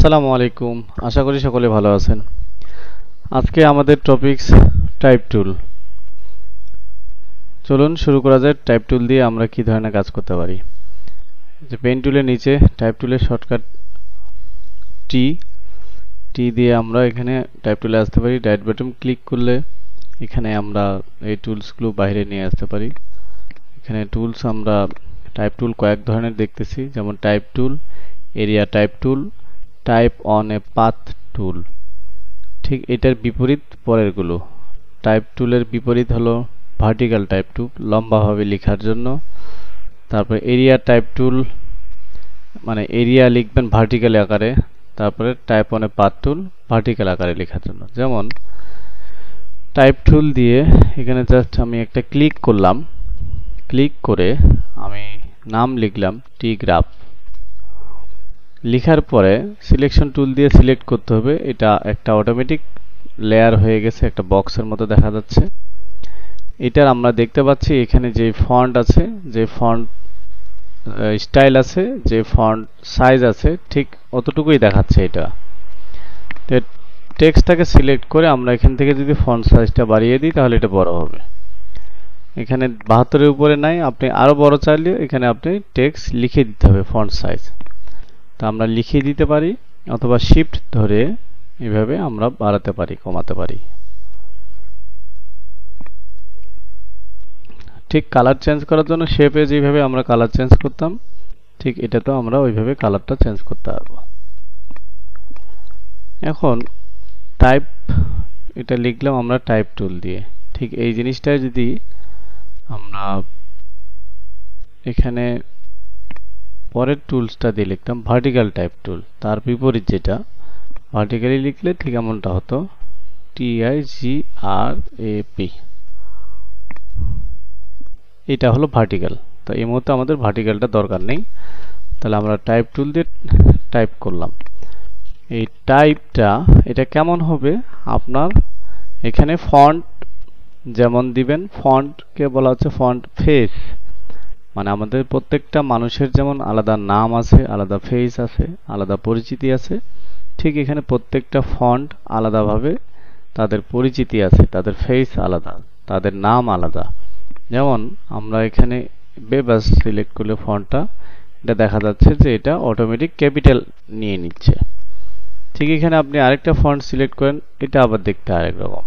আসসালামু আলাইকুম। আশা করি সকলে ভালো আছেন। আজকে আমাদের টপিকস টাইপ টুল। চলুন শুরু করা যায়। টাইপ টুল দিয়ে আমরা কি ধরনের কাজ করতে পারি। যে পেন টুলের নিচে টাইপ টুলের শর্টকাট টি টি দিয়ে আমরা এখানে টাইপ টুলে আসতে পারি। রাইট বাটন ক্লিক করলে এখানে আমরা এই টুলসগুলো বাইরে নিয়ে আসতে পারি। এখানে টুলস আমরা টাইপ টুল কয়েক ধরনের দেখতেছি, যেমন type tool, area type tool, type on a path টুল। ঠিক এটার বিপরীত পরেরগুলো। টাইপ টুলের বিপরীত হলো ভার্টিক্যাল টাইপ টুল, লম্বাভাবে লেখার জন্য। তারপরে এরিয়া টাইপ টুল, মানে এরিয়া লিখবেন ভার্টিক্যাল আকারে। তারপরে type on a path tool, vertical আকারে লেখার জন্য। যেমন টাইপ টুল দিয়ে এখানে জাস্ট আমি একটা ক্লিক করলাম, ক্লিক করে আমি নাম লিখলাম টি গ্রাফ। লেখার পরে সিলেকশন টুল দিয়ে সিলেক্ট করতে হবে। এটা একটা অটোমেটিক লেয়ার হয়ে গেছে, একটা বক্সের মতো দেখা যাচ্ছে। এটার আমরা দেখতে পাচ্ছি এখানে যে ফন্ট আছে, যে ফন্ট স্টাইল আছে, যে ফন্ট সাইজ আছে, ঠিক অতটুকুই দেখাচ্ছে এটা। তো টেক্সটটাকে সিলেক্ট করে আমরা এখান থেকে যদি ফন্ট সাইজটা বাড়িয়ে দিই তাহলে এটা বড় হবে। এখানে 72 এর উপরে নাই, আপনি আরো বড় চাইলে এখানে আপনি টেক্সট লিখে দিতে হবে ফন্ট সাইজ। তা আমরা লিখে দিতে পারি, অথবা শিফট ধরে এভাবে আমরা বাড়াতে পারি, কমাতে পারি। ঠিক কালার চেঞ্জ করার জন্য শেপে যেভাবে আমরা কালার চেঞ্জ করতাম, ঠিক এটাতেও আমরা ওইভাবে কালারটা চেঞ্জ করতে পারবো। এখন টাইপ, এটা লিখলাম আমরা টাইপ টুল দিয়ে। ঠিক এই জিনিসটা যদি আমরা এখানে পরের টুলসটা দিয়ে লিখতাম ভার্টিক্যাল টাইপ টুল, তার বিপরীত যেটা ভার্টিক্যালি লিখলে ঠিক এমনটা হতো, TIGRAP। এটা হলো ভার্টিক্যাল। তো এই মুহূর্তে আমাদের ভার্টিক্যালটা দরকার নেই, তাহলে আমরা টাইপ টুল দিয়ে টাইপ করলাম। এই টাইপটা এটা কেমন হবে, আপনার এখানে ফন্ট যেমন দিবেন, ফন্টকে বলা হচ্ছে ফন্ট ফেস। মানে আমাদের প্রত্যেকটা মানুষের যেমন আলাদা নাম আছে, আলাদা ফেস আছে, আলাদা পরিচিতি আছে, ঠিক এখানে প্রত্যেকটা ফন্ট আলাদাভাবে তাদের পরিচিতি আছে, তাদের ফেস আলাদা, তাদের নাম আলাদা। যেমন আমরা এখানে বেবাস সিলেক্ট করলে ফন্টটা এটা দেখা যাচ্ছে যে এটা অটোমেটিক ক্যাপিটাল নিয়ে নিচ্ছে। ঠিক এখানে আপনি আরেকটা ফন্ট সিলেক্ট করেন, এটা আবার দেখতে আরেক রকম।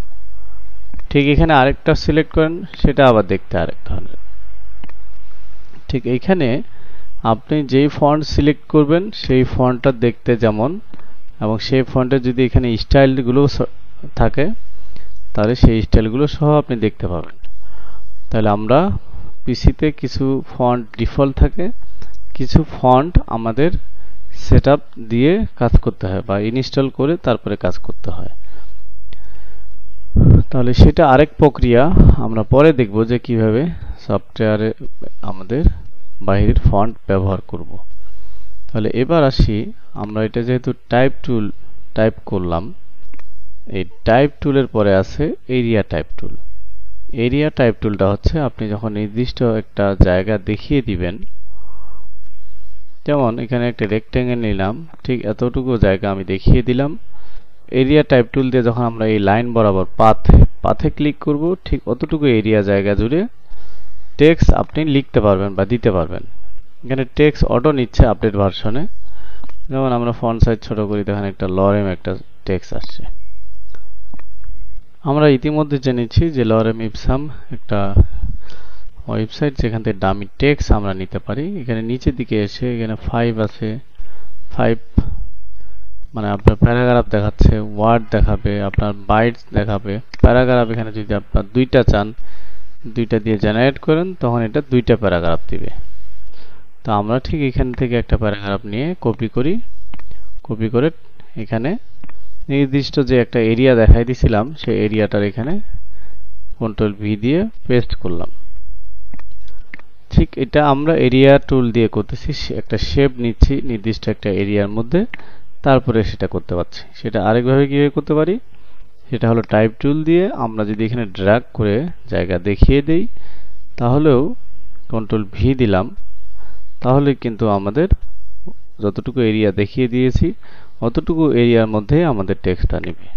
ঠিক এখানে আরেকটা সিলেক্ট করেন, সেটা আবার দেখতে আরেক ধরনের। ঠিক এইখানে আপনি যেই ফন্ট সিলেক্ট করবেন সেই ফন্টটা দেখতে যেমন, এবং সেই ফন্টের যদি এখানে স্টাইলগুলো থাকে তাহলে সেই স্টাইলগুলো সহ আপনি দেখতে পাবেন। তাহলে আমরা পিসিতে কিছু ফন্ট ডিফল্ট থাকে, কিছু ফন্ট আমাদের সেটআপ দিয়ে কাজ করতে হয় বা ইনস্টল করে তারপরে কাজ করতে হয়। তাহলে সেটা আরেক প্রক্রিয়া, আমরা পরে দেখব যে কিভাবে সফটওয়্যারে আমাদের বাইরের ফন্ট ব্যবহার করব। তাহলে এবার আসি, আমরা এটা যেহেতু টাইপ টুল টাইপ করলাম, এই টাইপ টুলের পরে আছে এরিয়া টাইপ টুল। এরিয়া টাইপ টুলটা হচ্ছে আপনি যখন নির্দিষ্ট একটা জায়গা দেখিয়ে দিবেন, যেমন এখানে একটা রেক্ট্যাঙ্গেল নিলাম, ঠিক এতটুকু জায়গা আমি দেখিয়ে দিলাম। এরিয়া টাইপ টুল দিয়ে যখন আমরা এই লাইন বরাবর পাথে ক্লিক করব, ঠিক অতটুকু এরিয়া জায়গা জুড়ে টেক্সট আপনি লিখতে পারবেন বা দিতে পারবেন। এখানে টেক্সট অটো নিচ্ছে আপডেট ভার্সনে। যেমন আমরা ফন্ট সাইজ ছোট করি, দেখেন একটা লরেম একটা টেক্সট আসছে। আমরা ইতিমধ্যে জেনেছি যে লরেম ইপসাম একটা ওয়েবসাইট, যেখান থেকে দামি টেক্সট আমরা নিতে পারি। এখানে নিচের দিকে এসে এখানে 5 আছে, 5 মানে আপনার প্যারাগ্রাফ দেখাচ্ছে, ওয়ার্ড দেখাবে, আপনার বাইটস দেখাবে। প্যারাগ্রাফ এখানে যদি আপনার দুইটা চান, দুইটা দিয়ে জেনারেট করেন, তখন এটা দুইটা প্যারাগ্রাফ দিবে। তো আমরা ঠিক এখান থেকে একটা প্যারাগ্রাফ নিয়ে কপি করি, কপি করে এখানে নির্দিষ্ট যে একটা এরিয়া দেখাই দিয়েছিলাম সেই এরিয়াটার এখানে কন্ট্রোল ভি দিয়ে পেস্ট করলাম। ঠিক এটা আমরা এরিয়া টুল দিয়ে করতেছি, একটা শেপ নিচ্ছি নির্দিষ্ট একটা এরিয়ার মধ্যে, তারপরে সেটা করতে পারছি। সেটা আরেকভাবে কিভাবে করতে পারি, সেটা হলো টাইপ টুল দিয়ে আমরা যদি এখানে ড্র্যাগ করে জায়গা দেখিয়ে দেই, তাহলেও কন্ট্রোল ভি দিলাম, তাহলে কিন্তু আমাদের যতটুকু এরিয়া দেখিয়ে দিয়েছি অতটুকু এরিয়ার মধ্যেই আমাদের টেক্সটটা নেবে।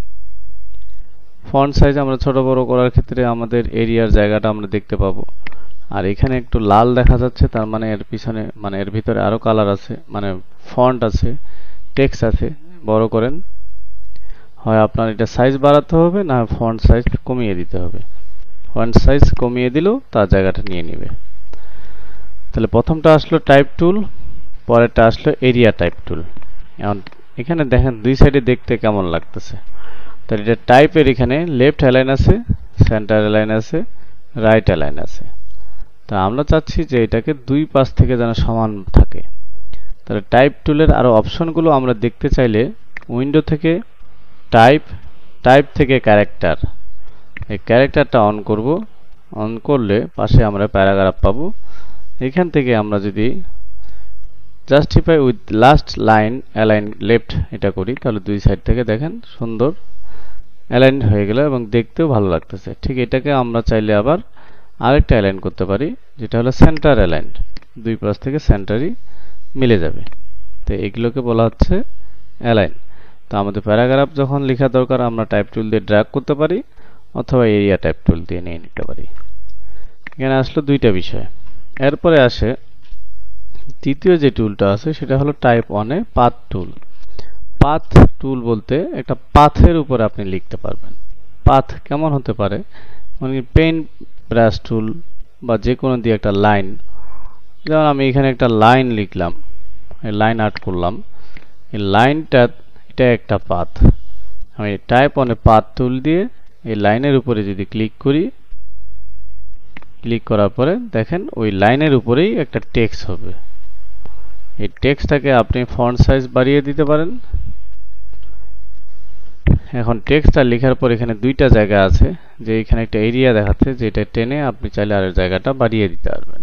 ফন্ট সাইজ আমরা ছোট বড় করার ক্ষেত্রে আমাদের এরিয়ার জায়গাটা আমরা দেখতে পাবো। আর এখানে একটু লাল দেখা যাচ্ছে, তার মানে এর পিছনে মানে এর ভিতরে আরো কালার আছে, মানে ফন্ট আছে, টেক্সট আছে। বড় করেন, হয় আপনার এটা সাইজ বাড়াতে হবে, না ফন্ট সাইজ কমিয়ে দিতে হবে। ফন্ট সাইজ কমিয়ে দিলেও তার জায়গাটা নিয়ে নেবে। তাহলে প্রথমটা আসলো টাইপ টুল, পরেরটা আসলো এরিয়া টাইপ টুল। এখন এখানে দেখেন দুই সাইডে দেখতে কেমন লাগতেছে। তাহলে এটা টাইপের এখানে লেফট অ্যালাইন আছে, সেন্টার অ্যালাইন আছে, রাইট অ্যালাইন আছে। তা আমরা চাচ্ছি যে এটাকে দুই পাশ থেকে যেন সমান থাকে। তাহলে টাইপ টুলের আরো অপশনগুলো আমরা দেখতে চাইলে উইন্ডো থেকে টাইপ থেকে ক্যারেক্টার, এই ক্যারেক্টারটা অন করব। অন করলে পাশে আমরা প্যারাগ্রাফ পাবো। এখান থেকে আমরা যদি justify with last line align left এটা করি, তাহলে দুই সাইড থেকে দেখেন সুন্দর অ্যালাইন হয়ে গেল এবং দেখতেও ভালো লাগতেছে। ঠিক এটাকে আমরা চাইলে আবার আরেকটা অ্যালাইন করতে পারি, যেটা হলো সেন্টার অ্যালাইন। দুই পাশ থেকে সেন্টারই মিলে যাবে। তো এগুলোকে বলা হচ্ছে অ্যালাইন। তো আমাদের প্যারাগ্রাফ যখন লেখা দরকার আমরা টাইপ টুল দিয়ে ড্র্যাগ করতে পারি, অথবা এরিয়া টাইপ টুল দিয়ে নিয়ে নিতে পারি। এখানে আসলো দুইটা বিষয়। এরপরে আসে তৃতীয় যে টুলটা আছে, সেটা হলো টাইপ ওয়ানে পাথ টুল। পাথ টুল বলতে একটা পাথের উপরে আপনি লিখতে পারবেন। পাথ কেমন হতে পারে, মানে পেন ব্রাশ টুল বা যে কোনো দিয়ে একটা লাইন, যেমন আমি এখানে একটা লাইন লিখলাম, লাইন আর্ট করলাম, এই লাইনটা এটা একটা পাথ। আমি টাইপ ওয়ানে পাথ টুল দিয়ে এই লাইনের উপরে যদি ক্লিক করি, ক্লিক করার পরে দেখেন ওই লাইনের উপরেই একটা টেক্সট হবে। এই টেক্সটটাকে আপনি ফন্ট সাইজ বাড়িয়ে দিতে পারেন। এখন টেক্সটটা লেখার পর এখানে দুইটা জায়গা আছে, যে এখানে একটা এরিয়া দেখাচ্ছে, যেটা টেনে আপনি চাইলে আর জায়গাটা বাড়িয়ে দিতে পারবেন।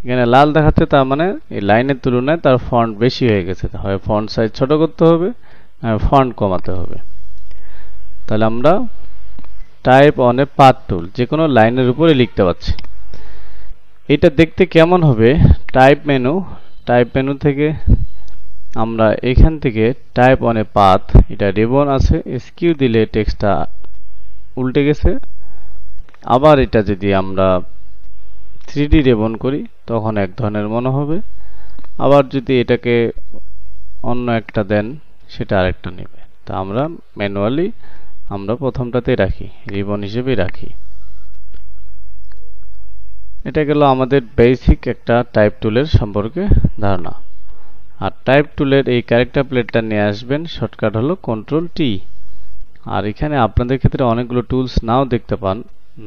এখানে লাল দেখাচ্ছে, তার মানে এই লাইনের তুলনায় তার ফন্ট বেশি হয়ে গেছে, হয় ফন্ট সাইজ ছোট করতে হবে, ফন্ট কমাতে হবে। তাহলে আমরা টাইপ অনে পাথ টুল যে কোনো লাইনের উপরে লিখতে পাচ্ছি। এটা দেখতে কেমন হবে, টাইপ মেনু থেকে আমরা এখান থেকে টাইপ অনে পাথ, এটা রিবন আছে, স্কিউ দিলে টেক্সটটা উল্টে গেছে। আবার এটা যদি আমরা 3D রিবন করি তখন এক ধরনের মনে হবে। আবার যদি এটাকে অন্য একটা দেন, সেটা আরেকটা নেবে। তা আমরা ম্যানুয়ালি আমরা প্রথমটাতে রাখি, রিবন হিসেবে রাখি। এটা গেল আমাদের বেসিক একটা টাইপ টুলের সম্পর্কে ধারণা। আর টাইপ টুলের এই ক্যারেক্টার প্লেটটা নিয়ে আসবেন, শর্টকাট হলো Ctrl+T। আর এখানে আপনাদের ক্ষেত্রে অনেকগুলো টুলস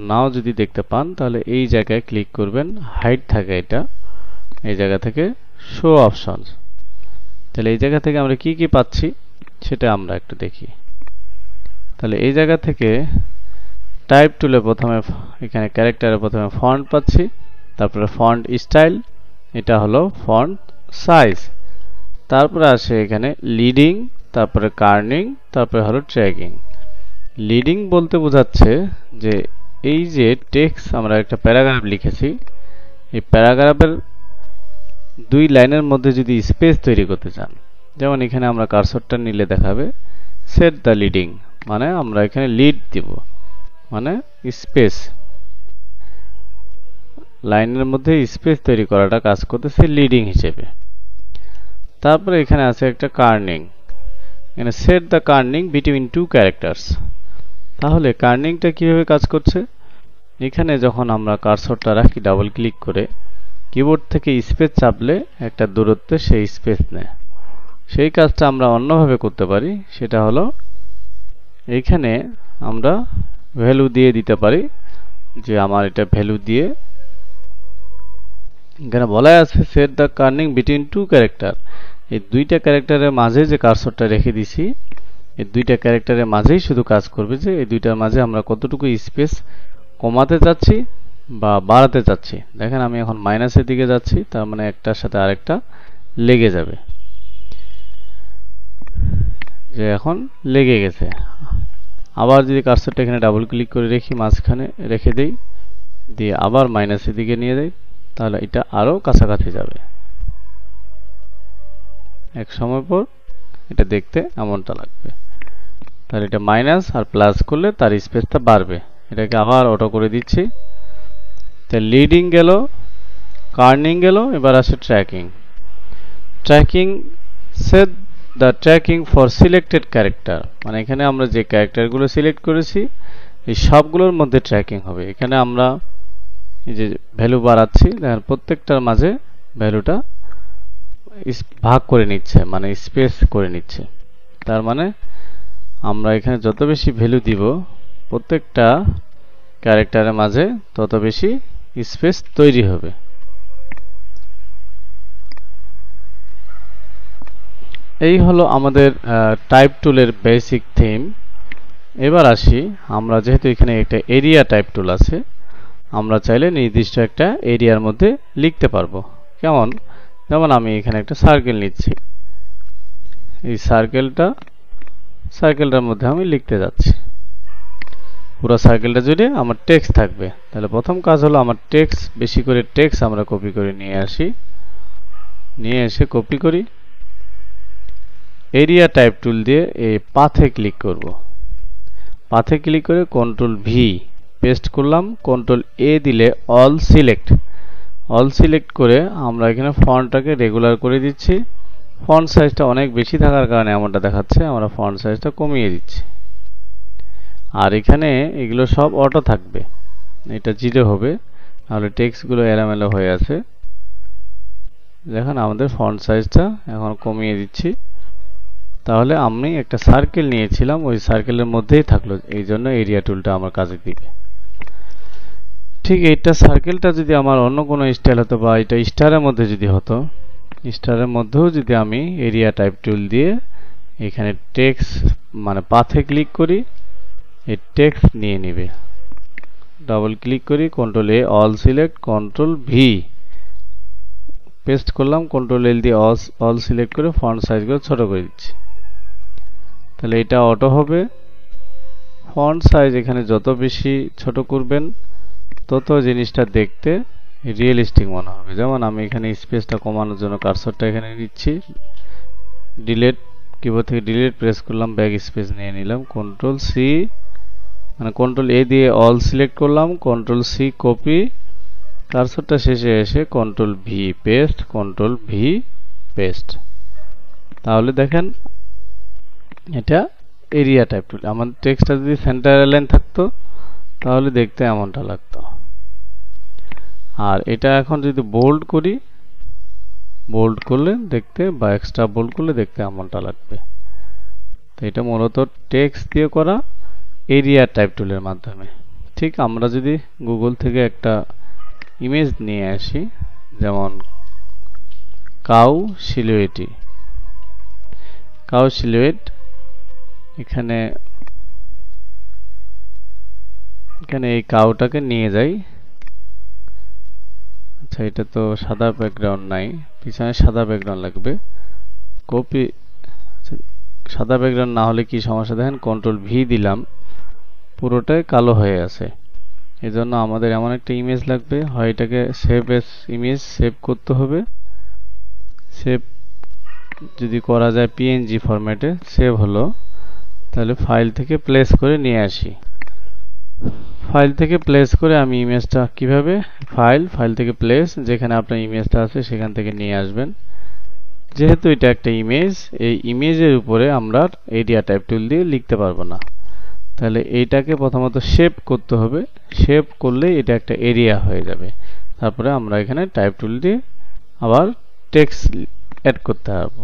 নাও যদি দেখতে পান, তাহলে এই জায়গায় ক্লিক করবেন, হাইড থাকে এটা, এই জায়গা থেকে শো অপশনস। তাহলে এই জায়গা থেকে আমরা কি কি পাচ্ছি সেটা আমরা একটু দেখি। তাহলে এই জায়গা থেকে টাইপ টুলে প্রথমে এখানে ক্যারেক্টারে প্রথমে ফন্ট পাচ্ছি, তারপরে ফন্ট স্টাইল, এটা হলো ফন্ট সাইজ, তারপরে আসে এখানে লিডিং, তারপরে কার্নিং, তারপরে হলো ট্র্যাকিং। লিডিং বলতে বোঝাচ্ছে যে এই যে টেক্সট আমরা একটা প্যারাগ্রাফ লিখেছি, এই প্যারাগ্রাফের দুই লাইনের মধ্যে যদি স্পেস তৈরি করতে চান, যেমন এখানে আমরা কার্সরটা নিলে দেখাবে সেট দ্য লিডিং, মানে আমরা এখানে লিড দিব, মানে স্পেস, লাইনের মধ্যে স্পেস তৈরি করাটা কাজ করতেছে লিডিং হিসেবে। তারপরে এখানে আছে একটা কার্নিং, এখানে set the kerning between two characters. তাহলে কার্নিংটা কিভাবে কাজ করছে, এখানে যখন আমরা কার্সরটা রাখি ডাবল ক্লিক করে, কিবোর্ড থেকে স্পেস চাপলে একটা দূরত্বে সেই স্পেস নেয়। সেই কাজটা আমরা অন্যভাবে করতে পারি, সেটা হলো এইখানে আমরা ভ্যালু দিয়ে দিতে পারি, যে আমার এটা ভ্যালু দিয়ে এখানে বলা আছে set the kerning between two character. এই দুইটা ক্যারেক্টারের মাঝে যে কার্সরটা রেখে দিছি, এই দুইটা ক্যারেক্টারের মাঝেই শুধু কাজ করবে, যে এই দুইটার মাঝে আমরা কতটুকু স্পেস কমাতে চাচ্ছি বা বাড়াতে চাচ্ছি। দেখেন আমি এখন মাইনাসের দিকে যাচ্ছি, তার মানে একটার সাথে আরেকটা লেগে যাবে, যে এখন লেগে গেছে। আবার যদি কার্সরটা এখানে ডাবল ক্লিক করে রেখি, মাঝখানে রেখে দেই, দিয়ে আবার মাইনাসের দিকে নিয়ে দেই, তাহলে এটা আরো কাছাকাছি যাবে। এক সময় পর এটা দেখতে এমনটা লাগবে। তাহলে এটা মাইনাস আর প্লাস করলে তার স্পেসটা বাড়বে। এটাকে আবার অটো করে দিচ্ছি। তাহলে লিডিং গেল, কার্নিং গেল, এবার আসে tracking. Tracking set the tracking for selected character, মানে এখানে আমরা যে ক্যারেক্টারগুলো সিলেক্ট করেছি এই সবগুলোর মধ্যে ট্র্যাকিং হবে। এখানে আমরা এই যে ভ্যালু বাড়াচ্ছি, দেখেন প্রত্যেকটার মাঝে ভ্যালুটা ভাগ করে নিচ্ছে, মানে স্পেস করে নিচ্ছে। তার মানে আমরা এখানে যত বেশি ভ্যালু দিব প্রত্যেকটা ক্যারেক্টারের মাঝে তত বেশি স্পেস তৈরি হবে। এই হলো আমাদের টাইপ টুলের বেসিক থিম। এবার আসি, আমরা যেহেতু এখানে একটা এরিয়া টাইপ টুল আছে, আমরা চাইলে নির্দিষ্ট একটা এরিয়ার মধ্যে লিখতে পারবো। কেমন? যেমন আমি এখানে একটা সার্কেল নিচ্ছি, এই সার্কেলটার মধ্যে আমি লিখতে যাচ্ছি। পুরো সার্কেলটা জুড়ে আমার টেক্সট থাকবে। তাহলে প্রথম কাজ হলো আমার টেক্সট, বেশি করে টেক্সট আমরা কপি করে নিয়ে আসি, নিয়ে এসে কপি করি। এরিয়া টাইপ টুল দিয়ে এই পাথে ক্লিক করব। পাথে ক্লিক করে কন্ট্রোল ভি পেস্ট করলাম, কন্ট্রোল এ দিলে অল সিলেক্ট করে আমরা এখানে ফন্টটাকে রেগুলার করে দিচ্ছি। ফন্ট সাইজটা অনেক বেশি থাকার কারণে এমনটা দেখাচ্ছে, আমরা ফন্ট সাইজটা কমিয়ে দিচ্ছি। আর এখানে এগুলো সব অটো থাকবে, এটা 0 হবে, তাহলে টেক্সটগুলো এলোমেলো হয়ে আছে। দেখেন আমাদের ফন্ট সাইজটা এখন কমিয়ে দিচ্ছি। তাহলে আমি একটা সার্কেল নিয়েছিলাম, ওই সার্কেলের মধ্যেই থাকলো, এই জন্য এরিয়া টুলটা আমার কাজে দিবে। ঠিক এইটা সার্কেলটা যদি আমার অন্য কোনো স্টাইল হতো, বা এটা স্টারের মধ্যে যদি হতো, স্টারের মধ্যেও যদি আমি এরিয়া টাইপ টুল দিয়ে এখানে টেক্সট মানে পাথে ক্লিক করি, এই টেক্সট নিয়ে নিবে। ডাবল ক্লিক করি, control A all select, control V paste করলাম, কন্ট্রোল এল দিয়ে অল সিলেক্ট করে ফন্ট সাইজগুলো ছোট করে দিচ্ছি। তাহলে এটা অটো হবে। ফন্ট সাইজ এখানে যত বেশি ছোট করবেন তত জিনিসটা দেখতে রিয়েলিস্টিক মনে হবে। যেমন আমি এখানে স্পেসটা কমানোর জন্য কার্সরটা এখানে নিচ্ছি, ডিলিট কিবোর্ড থেকে ডিলিট প্রেস করলাম, ব্যাক স্পেস নিয়ে নিলাম, কন্ট্রোল সি মানে কন্ট্রোল এ দিয়ে অল সিলেক্ট করলাম, কন্ট্রোল সি কপি, কার্সরটা শেষে এসে control V paste, control V paste. তাহলে দেখেন এটা এরিয়া টাইপ টুল। আমার টেক্সটটা যদি সেন্টার লাইন থাকতো তাহলে দেখতে এমনটা লাগতো। আর এটা এখন যদি বোল্ড করি, বোল্ড করলে দেখতে বা এক্সট্রা বোল্ড করলে দেখতে এমনটা লাগবে। তো এটা মূলত টেক্সট দিয়ে করা এরিয়া টাইপ টুলের মাধ্যমে। ঠিক আমরা যদি গুগল থেকে একটা ইমেজ নিয়ে আসি, যেমন কাউ সিলুয়েট, এখানে এই কাউটাকে নিয়ে যাই। আচ্ছা, এটা তো সাদা ব্যাকগ্রাউন্ড নাই, পিছনে সাদা ব্যাকগ্রাউন্ড লাগবে। কপি, সাদা ব্যাকগ্রাউন্ড না হলে কি সমস্যা দেখেন, কন্ট্রোল ভি দিলাম, পুরোটাই কালো হয়ে আছে। এজন্য আমাদের এমন একটা ইমেজ লাগবে, হয় এটাকে সেভ এস ইমেজ সেভ করতে হবে। সেভ যদি করা যায় পিএনজি ফরম্যাটে সেভ হলো, তাহলে ফাইল থেকে প্লেস করে নিয়ে আসি। ফাইল থেকে প্লেস করে আমি ইমেজটা কিভাবে, ফাইল থেকে প্লেস, যেখানে আপনার ইমেজটা আছে সেখান থেকে নিয়ে আসবেন। যেহেতু এটা একটা ইমেজ, এই ইমেজের উপরে আমরা এরিয়া টাইপ টুল দিয়ে লিখতে পারবো না, তাহলে এইটাকে প্রথমত শেপ করতে হবে। শেপ করলে এটা একটা এরিয়া হয়ে যাবে। তারপরে আমরা এখানে টাইপ টুল দিয়ে আবার টেক্সট অ্যাড করতে পারবো।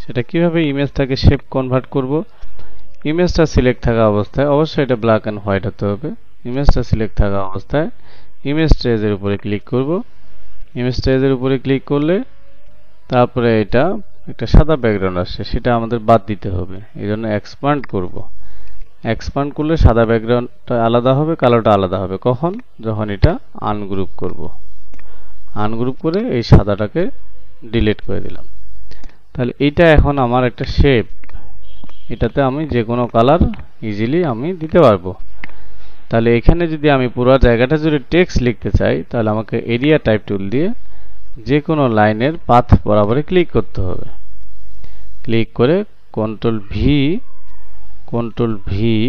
সেটা কিভাবে, ইমেজটাকে শেপ কনভার্ট করব। ইমেজটা সিলেক্ট থাকা অবস্থায়, অবশ্যই এটা ব্ল্যাক অ্যান্ড হোয়াইট হতে হবে। ইমেজটা সিলেক্ট থাকা অবস্থায় ইমেজ ট্রেজের উপরে ক্লিক করব। ইমেজ ট্রেজের উপরে ক্লিক করলে তারপরে এটা একটা সাদা ব্যাকগ্রাউন্ড আসছে, সেটা আমাদের বাদ দিতে হবে। এই জন্য এক্সপান্ড করব। এক্সপান্ড করলে সাদা ব্যাকগ্রাউন্ডটা আলাদা হবে, কালোটা আলাদা হবে। কখন? যখন এটা আনগ্রুপ করব। আনগ্রুপ করে এই সাদাটাকে ডিলিট করে দিলাম। তাহলে এইটা এখন আমার একটা শেপ, এটাতে আমি যে কোনো কালার ইজিলি আমি দিতে পারবো। তাহলে এখানে যদি আমি পুরো জায়গাটা জুড়ে টেক্সট লিখতে চাই, তাহলে আমাকে এরিয়া টাইপ টুল দিয়ে যে কোনো লাইনের পাথ বরাবরে ক্লিক করতে হবে। ক্লিক করে কন্ট্রোল ভি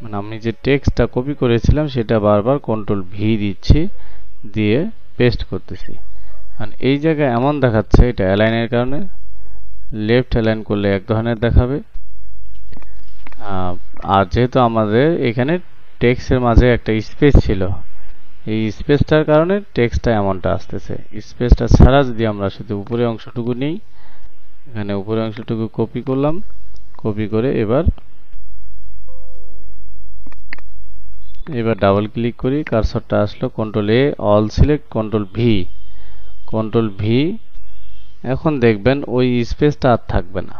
মানে আমি যে টেক্সটটা কপি করেছিলাম সেটা বারবার কন্ট্রোল ভি দিচ্ছি, দিয়ে পেস্ট করতেছি। আর এই জায়গায় এমন দেখাচ্ছে, এটা অ্যালাইনের কারণে। লেফট অ্যালাইন করলে এক ধরনের দেখাবে, আর যেহেতু আমাদের এখানে টেক্সটের মাঝে একটা স্পেস ছিল, এই স্পেসটার কারণে টেক্সটটা এমনটা আসতেছে। স্পেসটা ছাড়া যদি আমরা শুধু উপরের অংশটুকু নিই, এখানে উপরের অংশটুকু কপি করলাম, কপি করে এবার ডাবল ক্লিক করি, কার্সরটা আসলো, control A, all select, control V. এখন দেখবেন ওই স্পেসটা আর থাকবে না।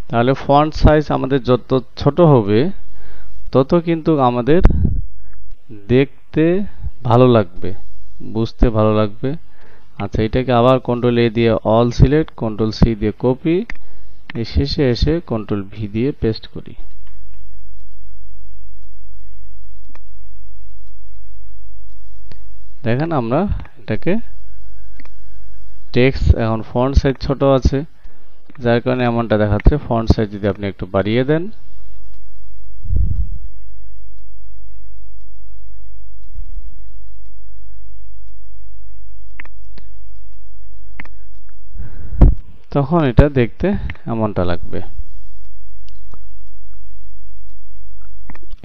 তাহলে ফন্ট সাইজ আমাদের যত ছোট হবে তত কিন্তু আমাদের দেখতে ভালো লাগবে, বুঝতে ভালো লাগবে। আচ্ছা, এটাকে আবার কন্ট্রোল এ দিয়ে অল সিলেক্ট, কন্ট্রোল সি দিয়ে কপি, এই শেষে এসে কন্ট্রোল ভি দিয়ে পেস্ট করি। দেখেন আমরা এটাকে টেক্সট এখন ফন্ট সাইজ ছোট আছে, যার কারণে এমনটা দেখাচ্ছে। ফন্ট সাইজ যদি আপনি একটু বাড়িয়ে দেন, তখন এটা দেখতে এমনটা লাগবে।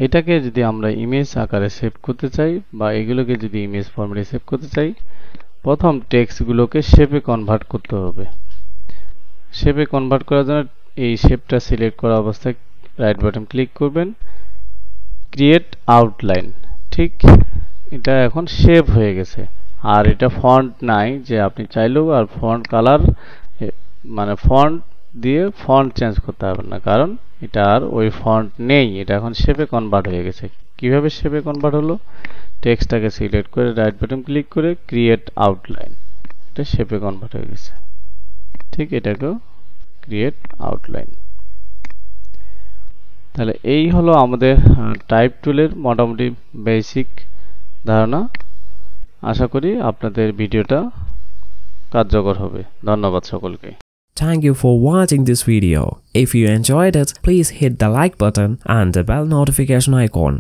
এটাকে যদি আমরা ইমেজ আকারে সেভ করতে চাই, বা এগুলোকে যদি ইমেজ ফরম্যাটে সেভ করতে চাই, প্রথম টেক্সটগুলোকে শেপে কনভার্ট করতে হবে। শেপে কনভার্ট করার জন্য এই শেপটা সিলেক্ট করা অবস্থায় রাইট বাটন ক্লিক করবেন, ক্রিয়েট আউটলাইন। ঠিক, এটা এখন শেপ হয়ে গেছে। আর এটা ফন্ট নাই যে আপনি চাইলেও আর ফন্ট কালার মানে ফন্ট দিয়ে ফন্ট চেঞ্জ করতে পারবেন না, কারণ এটা আর ওই ফন্ট নেই, এটা এখন শেপে কনভার্ট হয়ে গেছে। কিভাবে শেপে কনভার্ট হলো? টেক্সটটাকে সিলেক্ট করে রাইট বাটন ক্লিক করে ক্রিয়েট আউটলাইন, এটা শেপে কনভার্ট হয়ে গেছে। ঠিক, এটাকেও ক্রিয়েট আউটলাইন। তাহলে এই হলো আমাদের টাইপ টুলের মোটামুটি বেসিক ধারণা। আশা করি আপনাদের ভিডিওটা কার্যকর হবে। ধন্যবাদ সকলকে। Thank you for watching this video. If you enjoyed it, please hit the like button and the bell notification icon.